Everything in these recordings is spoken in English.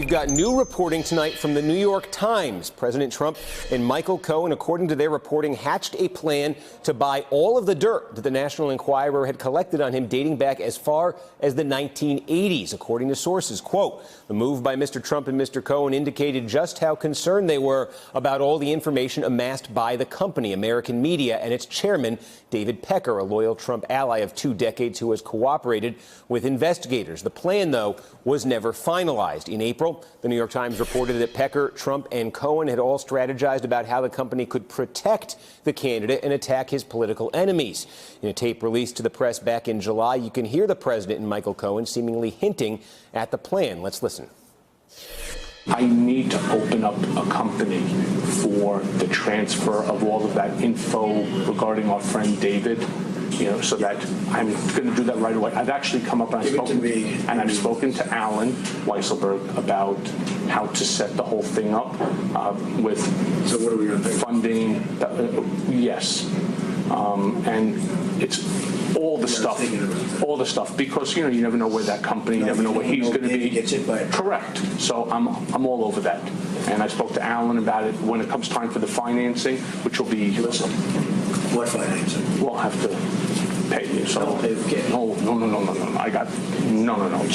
we've got new reporting tonight from the New York Times. President Trump and Michael Cohen, according to their reporting, hatched a plan to buy all of the dirt that the National Enquirer had collected on him dating back as far as the 1980s, according to sources. Quote, the move by Mr. Trump and Mr. Cohen indicated just how concerned they were about all the information amassed by the company, American Media, and its chairman, David Pecker, a loyal Trump ally of 2 decades who has cooperated with investigators. The plan, though, was never finalized. In April, the New York Times reported that Pecker, Trump, and Cohen had all strategized about how the company could protect the candidate and attack his political enemies. In a tape released to the press back in July, you can hear the president and Michael Cohen seemingly hinting at the plan. Let's listen. I need to open up a company for the transfer of all of that info regarding our friend David, so that I'm going to do that right away. I've actually come up and I've spoken to Alan Weisselberg about how to set the whole thing up with funding. Yes. And it's all the stuff, because you never know where that company, you never know where he's going to be. Correct. So I'm all over that. And I spoke to Alan about it when it comes time for the financing, which will be. What financing? We'll have to pay you. So no. I got no.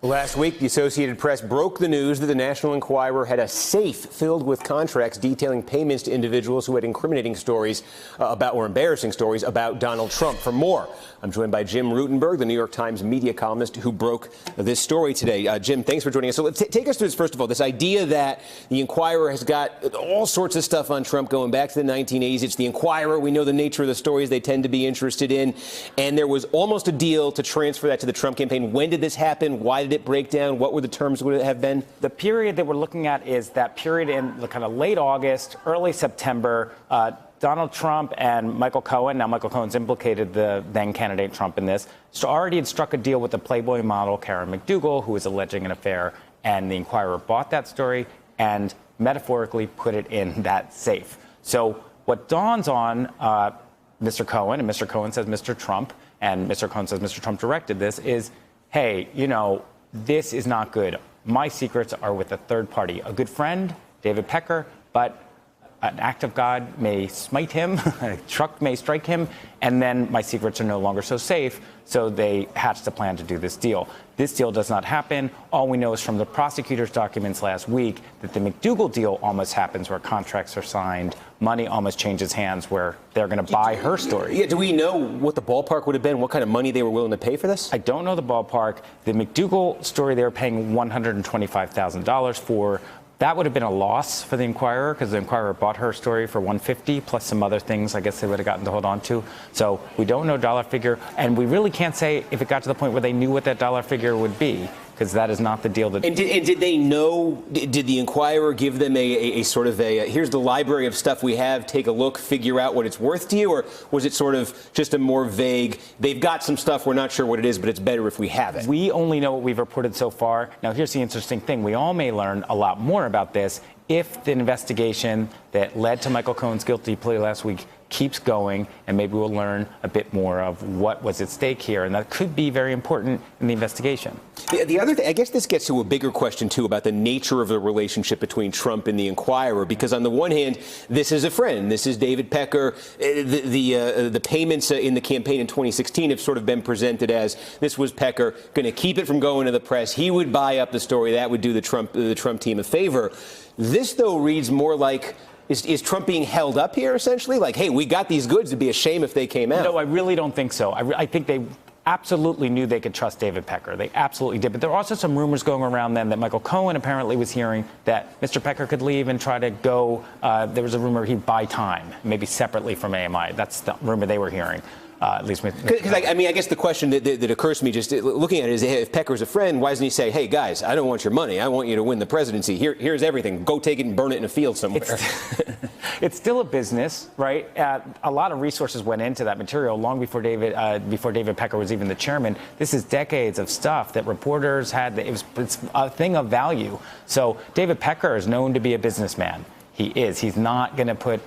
Last week, the Associated Press broke the news that the National Enquirer had a safe filled with contracts detailing payments to individuals who had incriminating stories or embarrassing stories about Donald Trump. For more, I'm joined by Jim Rutenberg, the New York Times media columnist who broke this story today. Jim, thanks for joining us. So let's take us through this, first of all, this idea that the Enquirer has got all sorts of stuff on Trump going back to the 1980s. It's the Enquirer. We know the nature of the stories they tend to be interested in. And there was almost a deal to transfer that to the Trump campaign. When did this happen? Why did it break down? What were the terms would it have been? The period that we're looking at is that period in the kind of late August, early September. Donald Trump and Michael Cohen, now Michael Cohen's implicated the then candidate Trump in this, so already had struck a deal with the Playboy model Karen McDougal, who was alleging an affair, and the Enquirer bought that story and metaphorically put it in that safe. So what dawns on Mr. Cohen, and Mr. Cohen says Mr. Trump, and Mr. Cohen says Mr. Trump directed this, is, hey, this is not good. My secrets are with a third party, a good friend, David Pecker, but an act of God may smite him, a truck may strike him, and then my secrets are no longer so safe. So they hatched a plan to do this deal. This deal does not happen. All we know is from the prosecutor's documents last week that the McDougal deal almost happens, where contracts are signed, money almost changes hands, where they're going to buy her story. Yeah, do we know what the ballpark would have been? What kind of money they were willing to pay for this? I don't know the ballpark. The McDougal story, they were paying $125,000 for. That would have been a loss for the Enquirer, because the Enquirer bought her story for $150,000 plus some other things I guess they would have gotten to hold on to. So we don't know dollar figure, and we really can't say if it got to the point where they knew what that dollar figure would be, because that is not the deal that. And did they know? Did the Enquirer give them a sort of here's the library of stuff we have, take a look, figure out what it's worth to you, or was it sort of just a more vague, they've got some stuff, we're not sure what it is, but it's better if we have it? We only know what we've reported so far. Now, here's the interesting thing. We all may learn a lot more about this if the investigation that led to Michael Cohen's guilty plea last week keeps going, and maybe we'll learn a bit more of what was at stake here, and that could be very important in the investigation. The other thing, I guess this gets to a bigger question, too, about the nature of the relationship between Trump and the Enquirer, because on the one hand, this is a friend. This is David Pecker. The payments in the campaign in 2016 have sort of been presented as this was Pecker going to keep it from going to the press. He would buy up the story. That would do the Trump team a favor. This, though, reads more like, is Trump being held up here, essentially? Like, hey, we got these goods. It'd be a shame if they came out. No, I really don't think so. I think they absolutely knew they could trust David Pecker. They absolutely did. But there are also some rumors going around then that Michael Cohen apparently was hearing that Mr. Pecker could leave and try to go. There was a rumor he'd buy time, maybe separately from AMI. That's the rumor they were hearing. At least because I guess the question that occurs to me just looking at it is, if Pecker's a friend, why doesn't he say, hey, guys, I don't want your money. I want you to win the presidency. Here's everything. Go take it and burn it in a field somewhere. It's still a business, right? A lot of resources went into that material long before David Pecker was even the chairman. This is decades of stuff that reporters had. It's a thing of value. So David Pecker is known to be a businessman. He is. He's not going to put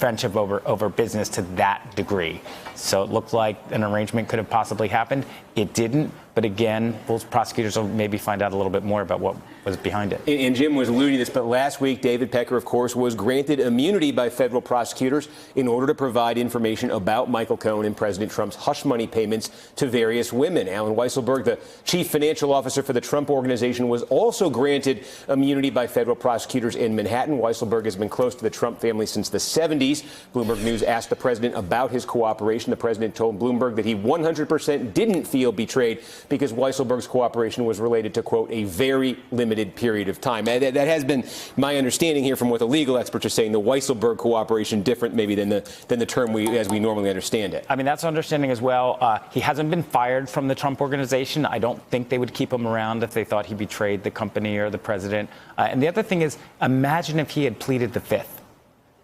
friendship over business to that degree. So it looked like an arrangement could have possibly happened. It didn't. But again, prosecutors will maybe find out a little bit more about what was behind it. And Jim was alluding to this, but last week, David Pecker, of course, was granted immunity by federal prosecutors in order to provide information about Michael Cohen and President Trump's hush money payments to various women. Alan Weisselberg, the chief financial officer for the Trump Organization, was also granted immunity by federal prosecutors in Manhattan. Weisselberg has been close to the Trump family since the 70s. Bloomberg News asked the president about his cooperation. The president told Bloomberg that he 100% didn't feel betrayed because Weisselberg's cooperation was related to, quote, a very limited period of time. That has been my understanding here from what the legal experts are saying. The Weisselberg cooperation different maybe than the term as we normally understand it. I mean, that's understanding as well. He hasn't been fired from the Trump Organization. I don't think they would keep him around if they thought he betrayed the company or the president. And the other thing is, imagine if he had pleaded the Fifth,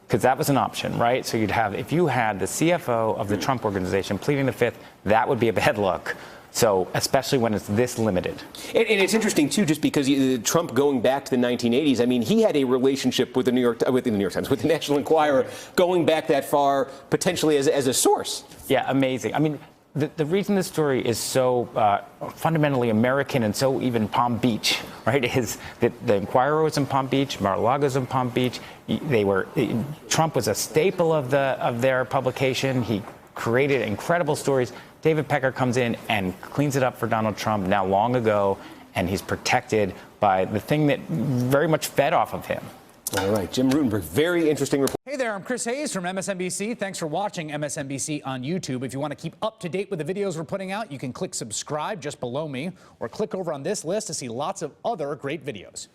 because that was an option, right? So if you had the CFO of the Trump Organization pleading the Fifth, that would be a bad look. So especially when it's this limited. And it's interesting, too, just because Trump going back to the 1980s, I mean, he had a relationship with the New York Times, with the National Enquirer, going back that far, potentially as a source. Yeah, amazing. I mean, the reason this story is so fundamentally American and so even Palm Beach, right, is that the Enquirer was in Palm Beach, Mar-a-Lago's in Palm Beach. Trump was a staple of their publication. He created incredible stories. David Pecker comes in and cleans it up for Donald Trump now long ago, and he's protected by the thing that very much fed off of him. All right, Jim Rutenberg, very interesting report. Hey there, I'm Chris Hayes from MSNBC. Thanks for watching MSNBC on YouTube. If you want to keep up to date with the videos we're putting out, you can click subscribe just below me, or click over on this list to see lots of other great videos.